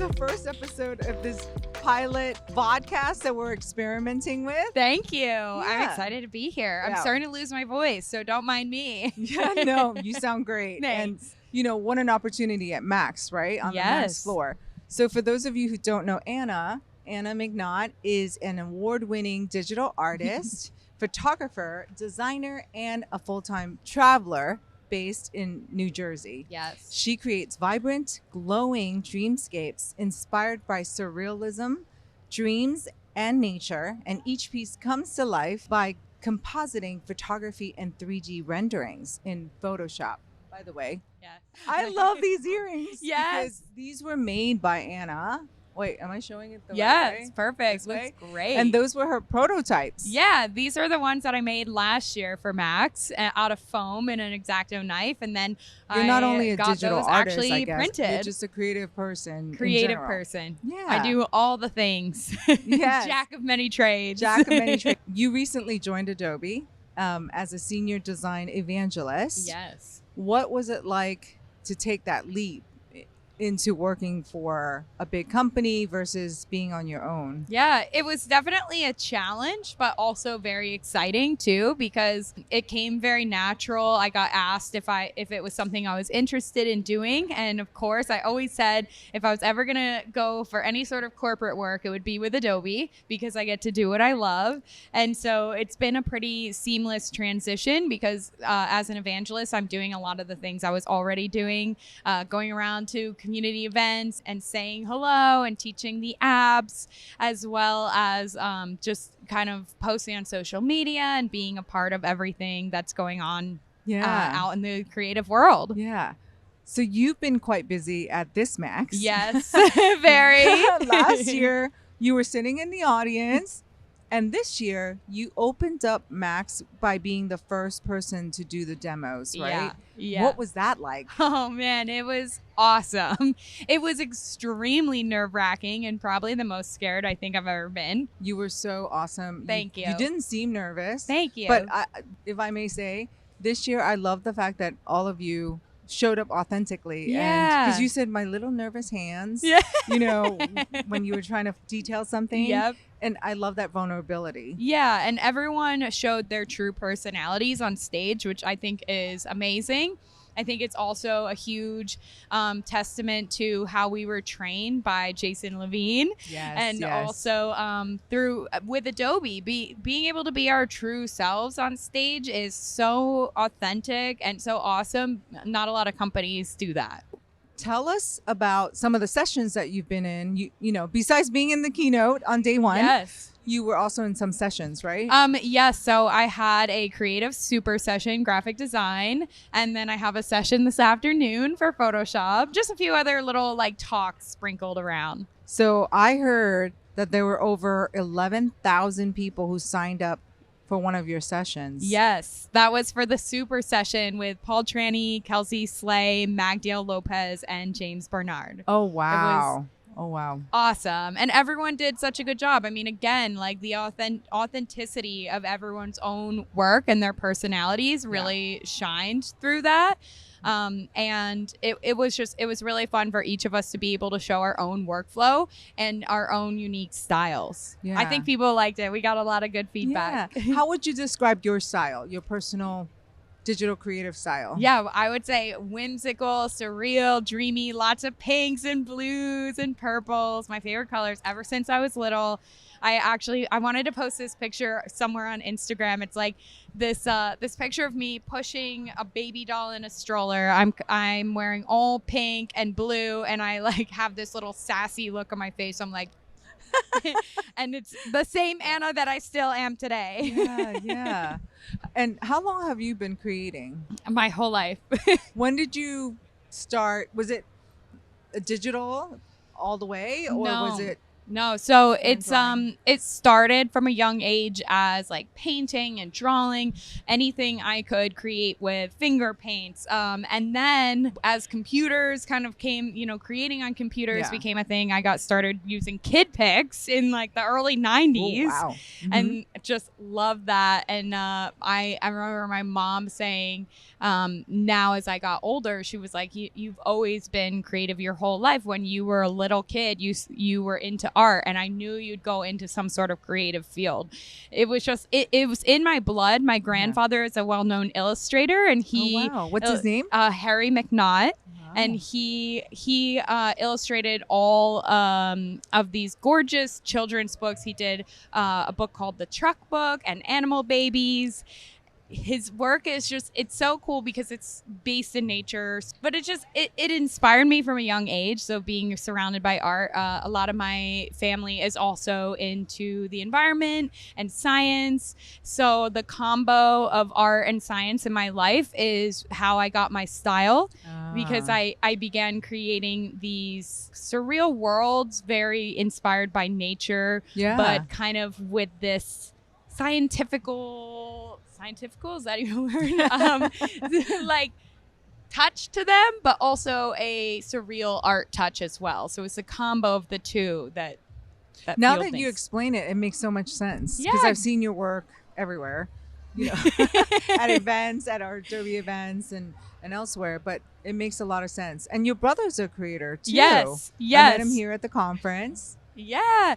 the first episode of this pilot podcast that we're experimenting with. Thank you. I'm excited to be here. I'm Yeah. starting to lose my voice, so don't mind me. Yeah, no, you sound great. Thanks. And, what an opportunity at MAX, right? On the MAX floor. So for those of you who don't know Anna McNaught is an award-winning digital artist, photographer, designer, and a full-time traveler based in New Jersey. Yes. She creates vibrant, glowing dreamscapes inspired by surrealism, dreams, and nature, and each piece comes to life by compositing photography and 3D renderings in Photoshop. By the way, Yes. I love these earrings. Yes. Because these were made by Anna. Wait, am I showing it the right Yes, way? perfect. This way? Looks great. And those were her prototypes. Yeah, these are the ones that I made last year for Max out of foam and an X-Acto knife, and then You're I not only a got digital those artist, actually I guess. printed. You're just a creative person. in Creative general. person. Yeah. I do all the things. Yes. Jack of many trades. Jack of many trades. You recently joined Adobe as a senior design evangelist. Yes. What was it like to take that leap into working for a big company versus being on your own? Yeah, it was definitely a challenge, but also very exciting too, because it came very natural. I got asked if it was something I was interested in doing. And of course, I always said if I was ever going to go for any sort of corporate work, it would be with Adobe because I get to do what I love. And so it's been a pretty seamless transition because as an evangelist, I'm doing a lot of the things I was already doing, going around to community events and saying hello and teaching the apps, as well as just kind of posting on social media and being a part of everything that's going on out in the creative world. Yeah. So you've been quite busy at this MAX. Yes, very. Last year, you were sitting in the audience. And this year, you opened up MAX by being the first person to do the demos, right? Yeah. What was that like? Oh, man, it was awesome. It was extremely nerve-wracking and probably the most scared I think I've ever been. You were so awesome. Thank you. You didn't seem nervous. Thank you. But if I may say, this year, I love the fact that all of you showed up authentically. Yeah. Because you said my little nervous hands, Yeah. when you were trying to detail something. Yep. And I love that vulnerability. Yeah, and everyone showed their true personalities on stage, which I think is amazing. I think it's also a huge testament to how we were trained by Jason Levine. Yes, and yes. also with Adobe, being able to be our true selves on stage is so authentic and so awesome. Not a lot of companies do that. Tell us about some of the sessions that you've been in. You know, besides being in the keynote on day one, Yes. you were also in some sessions, right? Yes. So I had a creative super session, graphic design, and then I have a session this afternoon for Photoshop. Just a few other little talks sprinkled around. So I heard that there were over 11,000 people who signed up for one of your sessions. Yes, that was for the super session with Paul Tranny, Kelsey Slay, Magdiel Lopez, and James Bernard. Oh, wow. Oh, wow. Awesome. And everyone did such a good job. I mean, again, the authenticity of everyone's own work and their personalities really shined through that. And it was really fun for each of us to be able to show our own workflow and our own unique styles. Yeah. I think people liked it. We got a lot of good feedback. Yeah. How would you describe your style, your personal digital creative style? Yeah, I would say whimsical, surreal, dreamy, lots of pinks and blues and purples. My favorite colors ever since I was little. I wanted to post this picture somewhere on Instagram. It's like this picture of me pushing a baby doll in a stroller. I'm wearing all pink and blue, and I have this little sassy look on my face. I'm like, and it's the same Anna that I still am today. Yeah. And how long have you been creating? My whole life. When did you start? Was it a digital all the way, or was it? No, so it's drawing? it started from a young age as painting and drawing, anything I could create with finger paints. And then as computers kind of came, creating on computers became a thing, I got started using kid pics in the early 90s. Oh, wow. Mm-hmm. And just loved that. And I remember my mom saying, now as I got older, she was like, you've always been creative your whole life. When you were a little kid, you were into art, and I knew you'd go into some sort of creative field. It was just, it was in my blood. My grandfather is a well-known illustrator, and he, what's his name? Harry McNaught. And he illustrated all of these gorgeous children's books. He did a book called The Truck Book and Animal Babies. His work is just, it's so cool because it's based in nature, but it inspired me from a young age. So being surrounded by art, a lot of my family is also into the environment and science. So the combo of art and science in my life is how I got my style, because I began creating these surreal worlds, very inspired by nature, but kind of with this scientifical, is that even a word? Like touch to them, but also a surreal art touch as well. So it's a combo of the two that now that you explain it, it makes so much sense. Because I've seen your work everywhere, at events, at our Adobe events and elsewhere, but it makes a lot of sense. And your brother's a creator too. Yes. I met him here at the conference. Yeah.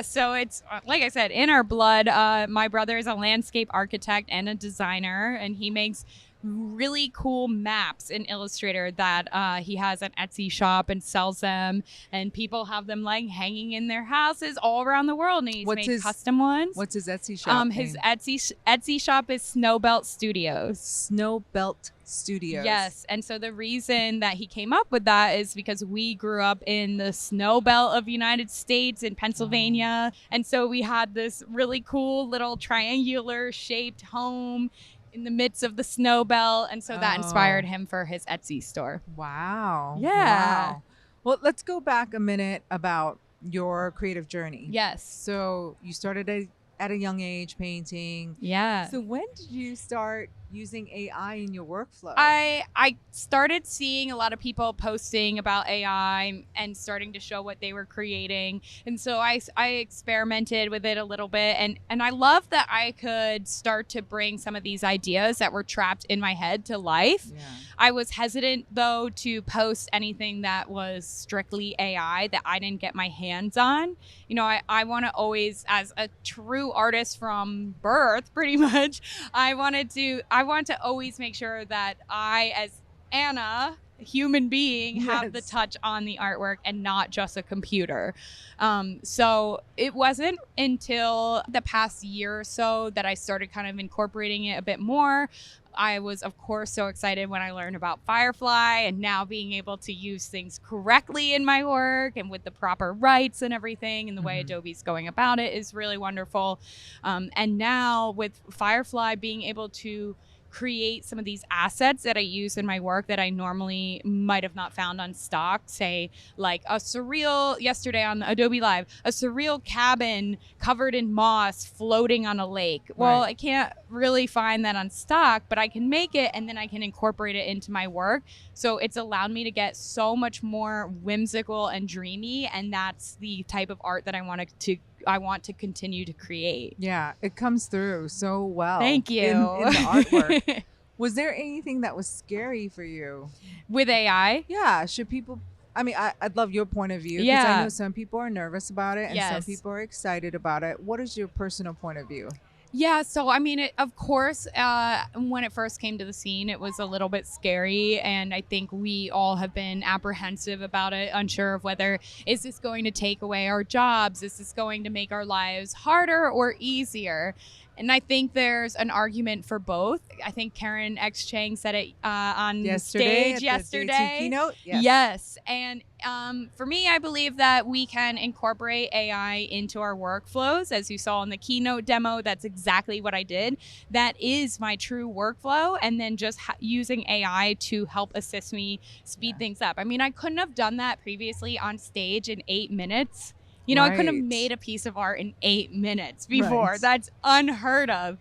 So it's, like I said, in our blood. My brother is a landscape architect and a designer, and he makes really cool maps in Illustrator that he has an Etsy shop and sells them, and people have them like hanging in their houses all around the world, and he's made custom ones. What's his Etsy shop his Etsy shop is Snowbelt Studios. Snowbelt Studios. Yes. And so the reason that he came up with that is because we grew up in the snow belt of United States in Pennsylvania. And so we had this really cool little triangular shaped home in the midst of the snow belt. And so that inspired him for his Etsy store. Wow. Yeah. Wow. Well, let's go back a minute about your creative journey. Yes. So you started at a young age painting. Yeah. So when did you start using AI in your workflow? I started seeing a lot of people posting about AI and starting to show what they were creating. And so I experimented with it a little bit. And I love that I could start to bring some of these ideas that were trapped in my head to life. Yeah. I was hesitant, though, to post anything that was strictly AI that I didn't get my hands on. I want to always, as a true artist from birth, pretty much, I want to always make sure that I, as Anna, a human being, have the touch on the artwork and not just a computer. So it wasn't until the past year or so that I started kind of incorporating it a bit more. I was, of course, so excited when I learned about Firefly, and now being able to use things correctly in my work and with the proper rights and everything, and the way Adobe's going about it is really wonderful. And now with Firefly, being able to create some of these assets that I use in my work that I normally might have not found on stock, say like a surreal, yesterday on Adobe Live, a surreal cabin covered in moss floating on a lake. Well, I can't really find that on stock, but I can make it and then I can incorporate it into my work. So it's allowed me to get so much more whimsical and dreamy, and that's the type of art that I want to continue to create. Yeah, it comes through so well. Thank you. In the artwork. Was there anything that was scary for you? With AI? Yeah. Should people, I'd love your point of view. Because I know some people are nervous about it and some people are excited about it. What is your personal point of view? Yeah, so of course, when it first came to the scene, it was a little bit scary, and I think we all have been apprehensive about it, unsure of whether, is this going to take away our jobs? Is this going to make our lives harder or easier? And I think there's an argument for both. I think Karen X. Chang said it on stage yesterday. Day 2 keynote? Yes. And for me, I believe that we can incorporate AI into our workflows. As you saw in the keynote demo, that's exactly what I did. That is my true workflow. And then just using AI to help assist me speed things up. I couldn't have done that previously on stage in 8 minutes. I couldn't have made a piece of art in 8 minutes before. Right. That's unheard of.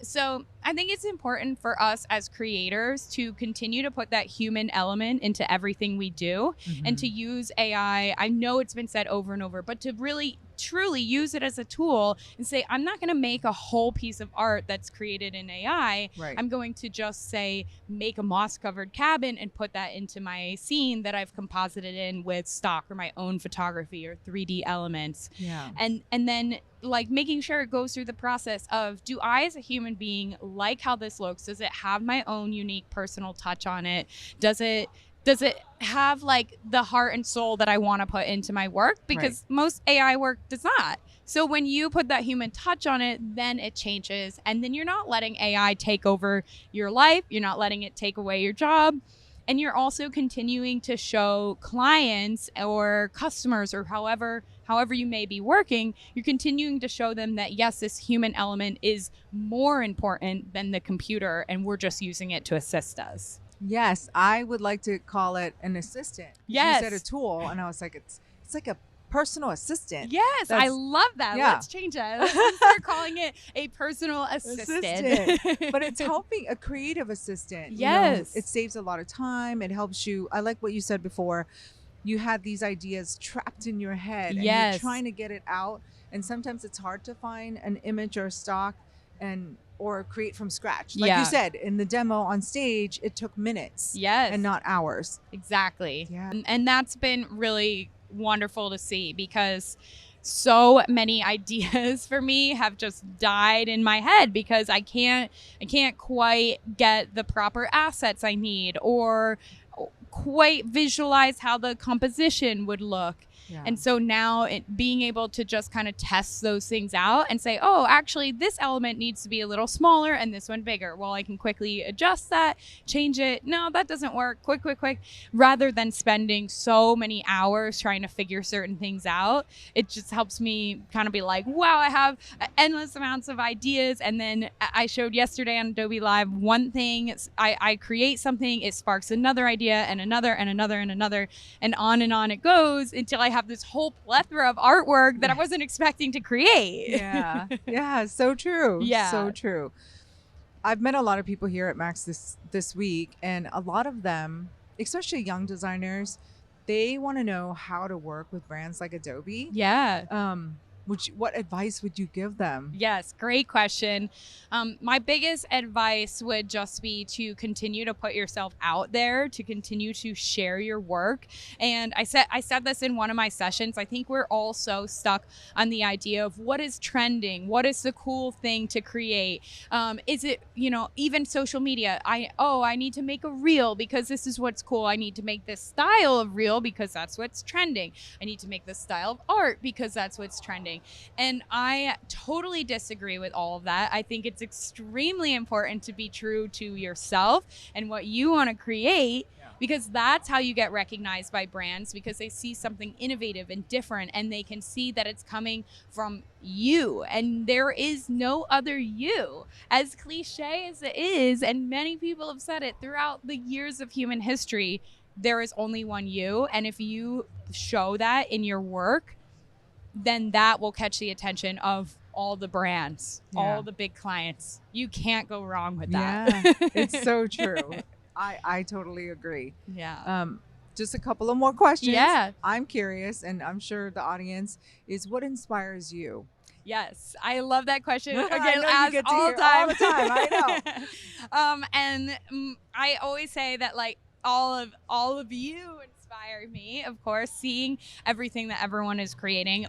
So I think it's important for us as creators to continue to put that human element into everything we do and to use AI. I know it's been said over and over, but to really truly use it as a tool and say, I'm not going to make a whole piece of art that's created in AI. Right. I'm going to just say, make a moss covered cabin and put that into my scene that I've composited in with stock or my own photography or 3D elements. Yeah. And then like making sure it goes through the process of, do I as a human being like how this looks? Does it have my own unique personal touch on it? Does it have like the heart and soul that I want to put into my work? Because most AI work does not. So when you put that human touch on it, then it changes. And then you're not letting AI take over your life. You're not letting it take away your job. And you're also continuing to show clients or customers or however you may be working, you're continuing to show them that, yes, this human element is more important than the computer, and we're just using it to assist us. Yes, I would like to call it an assistant. Yes. You said a tool, and I was like, it's like a personal assistant. Yes, I love that. Yeah. Let's change it. Let's start calling it a personal assistant. But it's helping, a creative assistant. Yes. It saves a lot of time. It helps you. I like what you said before. You had these ideas trapped in your head, and you're trying to get it out. And sometimes it's hard to find an image or stock or create from scratch. Like you said, in the demo on stage, it took minutes and not hours. Exactly. Yeah. And that's been really wonderful to see, because so many ideas for me have just died in my head because I can't quite get the proper assets I need or quite visualize how the composition would look. Yeah. And so now being able to just kind of test those things out and say, oh, actually, this element needs to be a little smaller and this one bigger. Well, I can quickly adjust that, change it. No, that doesn't work. Quick. Rather than spending so many hours trying to figure certain things out, it just helps me kind of be like, wow, I have endless amounts of ideas. And then I showed yesterday on Adobe Live one thing. I create something, it sparks another idea and another and another and another, and on it goes until I have this whole plethora of artwork that I wasn't expecting to create. Yeah, so true. Yeah. So true. I've met a lot of people here at MAX this week, and a lot of them, especially young designers, they want to know how to work with brands like Adobe. Yeah. What advice would you give them? Yes, great question. My biggest advice would just be to continue to put yourself out there, to continue to share your work. And I said this in one of my sessions. I think we're all so stuck on the idea of what is trending, what is the cool thing to create. Is it, even social media? I need to make a reel because this is what's cool. I need to make this style of reel because that's what's trending. I need to make this style of art because that's what's trending. And I totally disagree with all of that. I think it's extremely important to be true to yourself and what you want to create, because that's how you get recognized by brands, because they see something innovative and different and they can see that it's coming from you, and there is no other you. As cliche as it is, and many people have said it throughout the years of human history, there is only one you. And if you show that in your work, then that will catch the attention of all the brands, all the big clients. You can't go wrong with that. Yeah, it's so true. I totally agree. Yeah. Just a couple of more questions. Yeah. I'm curious, and I'm sure the audience is, what inspires you? Yes, I love that question. Again, all the time. I know. And I always say that, like, all of you inspire me. Of course, seeing everything that everyone is creating,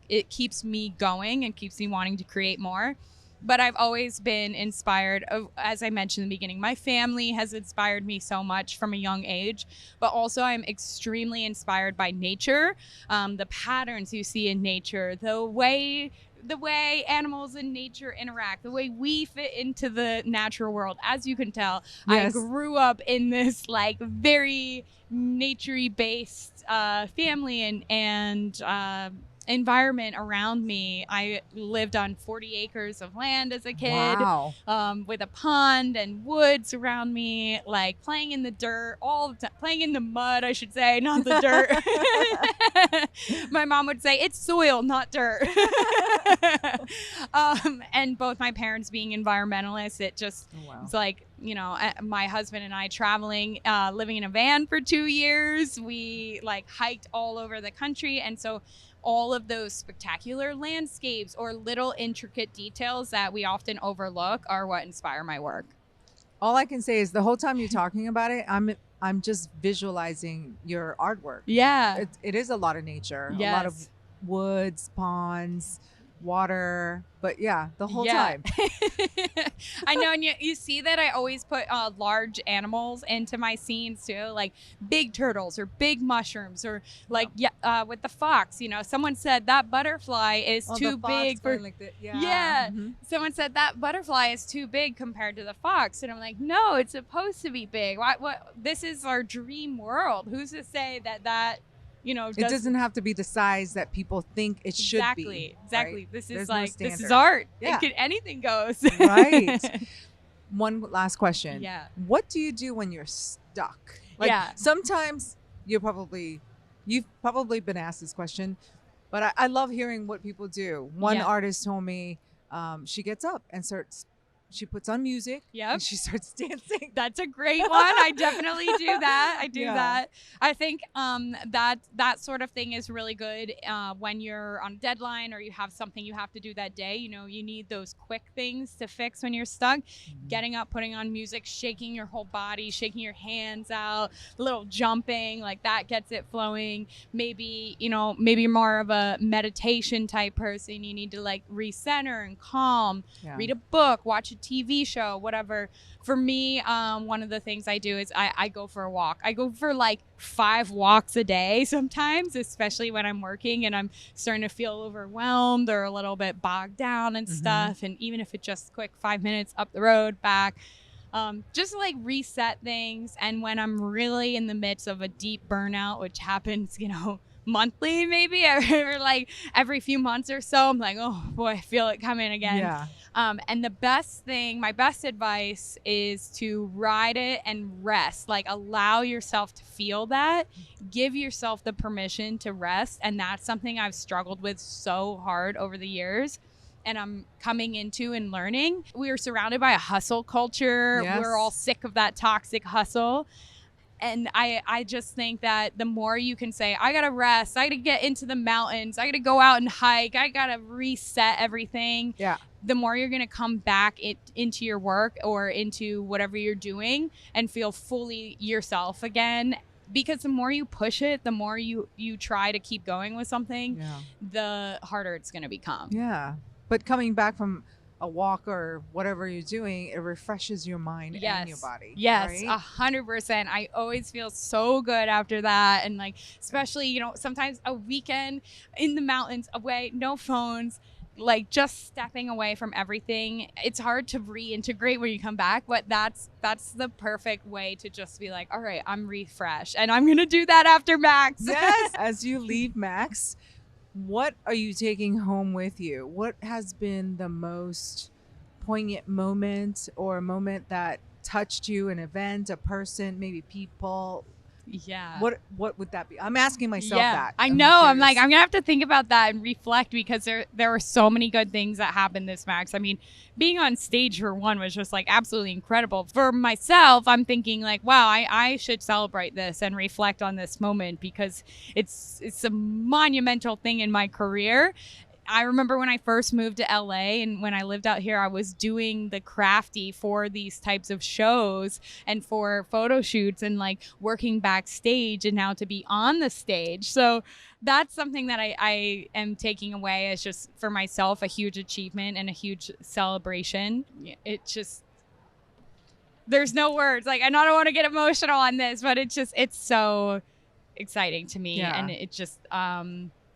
it keeps me going and keeps me wanting to create more. But I've always been inspired, as I mentioned in the beginning, my family has inspired me so much from a young age, but also I'm extremely inspired by nature, the patterns you see in nature, the way animals in nature interact, the way we fit into the natural world. As you can tell, I grew up in this like very nature-y based family and environment around me. I lived on 40 acres of land as a kid, with a pond and woods around me, like playing in the dirt all the time, playing in the mud, I should say, not the dirt. My mom would say it's soil, not dirt. And both my parents being environmentalists, it just it's like my husband and I traveling, living in a van for 2 years. We like hiked all over the country. And so all of those spectacular landscapes or little intricate details that we often overlook are what inspire my work. All I can say is the whole time you're talking about it, I'm just visualizing your artwork. Yeah. It is a lot of nature, Yes. a lot of woods, ponds, water, but yeah, the whole time. I know, and you see that I always put large animals into my scenes too, like big turtles or big mushrooms, or like with the fox. Someone said that butterfly is too big for. Like Someone said that butterfly is too big compared to the fox, and I'm like, no, it's supposed to be big. What? This is our dream world. Who's to say that? It doesn't have to be the size that people think it should be. Exactly. Right? This There's is this is no art. Yeah. Anything goes. Right. One last question. Yeah. What do you do when you're stuck? Sometimes you've probably been asked this question, but I love hearing what people do. One artist told me she gets up and she puts on music and she starts dancing. That's a great one. I definitely do that. I do that. I think that sort of thing is really good when you're on a deadline or you have something you have to do that day. You need those quick things to fix when you're stuck. Mm-hmm. Getting up, putting on music, shaking your whole body, shaking your hands out, a little jumping, like that gets it flowing. Maybe you're more of a meditation type person. You need to like recenter and calm, read a book, watch a TV show, whatever. For me, one of the things I do is I go for a walk. I go for like 5 walks a day sometimes, especially when I'm working and I'm starting to feel overwhelmed or a little bit bogged down and stuff. And even if it's just quick 5 minutes up the road, back, just like reset things. And when I'm really in the midst of a deep burnout, which happens, monthly maybe, or like every few months or so, I'm like, oh boy, I feel it coming again. Yeah. And my best advice is to ride it and rest. Like allow yourself to feel that. Give yourself the permission to rest. And that's something I've struggled with so hard over the years. And I'm coming into and learning. We are surrounded by a hustle culture. Yes. We're all sick of that toxic hustle. And I just think that the more you can say, I got to rest, I got to get into the mountains, I got to go out and hike, I got to reset everything. Yeah. The more you're going to come back into your work or into whatever you're doing and feel fully yourself again. Because the more you push it, the more you try to keep going with something, the harder it's going to become. Yeah. But coming back from a walk or whatever you're doing, it refreshes your mind and your body. Yes, right? 100%. I always feel so good after that. And like, especially, sometimes a weekend in the mountains away, no phones, like just stepping away from everything. It's hard to reintegrate when you come back, but that's the perfect way to just be like, all right, I'm refreshed. And I'm going to do that after MAX. Yes. As you leave MAX, what are you taking home with you? What has been the most poignant moment or a moment that touched you, an event, a person, maybe people? Yeah. What would that be? I'm asking myself that. I know. I'm like, I'm going to have to think about that and reflect because there were so many good things that happened this MAX. I mean, being on stage for one was just like absolutely incredible. For myself, I'm thinking like, wow, I should celebrate this and reflect on this moment because it's a monumental thing in my career. I remember when I first moved to LA and when I lived out here, I was doing the crafty for these types of shows and for photo shoots and like working backstage, and now to be on the stage. So that's something that I am taking away as just for myself, a huge achievement and a huge celebration. It just, there's no words. Like, I don't want to get emotional on this, but it's so exciting to me. Yeah. And it just,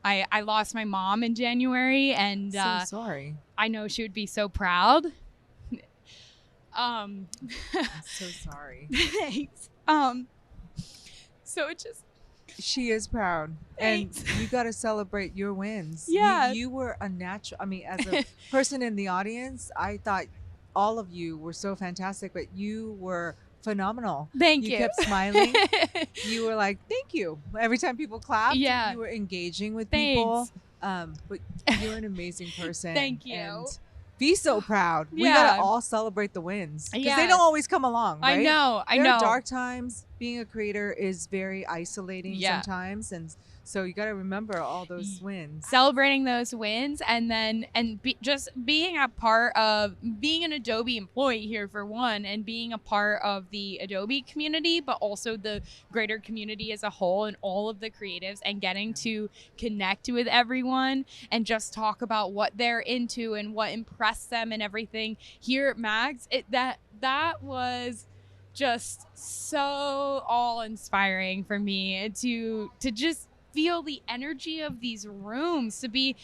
I lost my mom in January, and so sorry. I know she would be so proud. I'm so sorry. Thanks. So it just, she is proud. Thanks. And you got to celebrate your wins. Yeah. You were a natural. I mean, as a person in the audience, I thought all of you were so fantastic, but you were phenomenal. Thank you. You kept smiling. You were like, thank you. Every time people clapped, Yeah. you were engaging with Thanks. people. But you're an amazing person. Thank you. And be so proud. We gotta all celebrate the wins because they don't always come along, right? I know. There are dark times. Being a creator is very isolating sometimes, and so you gotta remember all those wins. Celebrating those wins, and then just being a part of being an Adobe employee here for one, and being a part of the Adobe community, but also the greater community as a whole, and all of the creatives, and getting to connect with everyone and just talk about what they're into and what impressed them and everything here at MAX. That was just so awe-inspiring for me to just feel the energy of these rooms, to be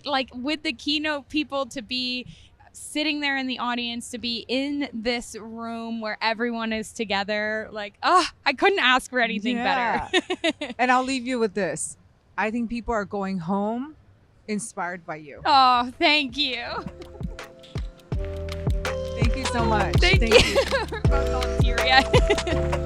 like with the keynote people, to be sitting there in the audience, to be in this room where everyone is together. Like, I couldn't ask for anything better. And I'll leave you with this. I think people are going home inspired by you. Oh, thank you. Thank you so much. Thank you. We're both all teary-eyed.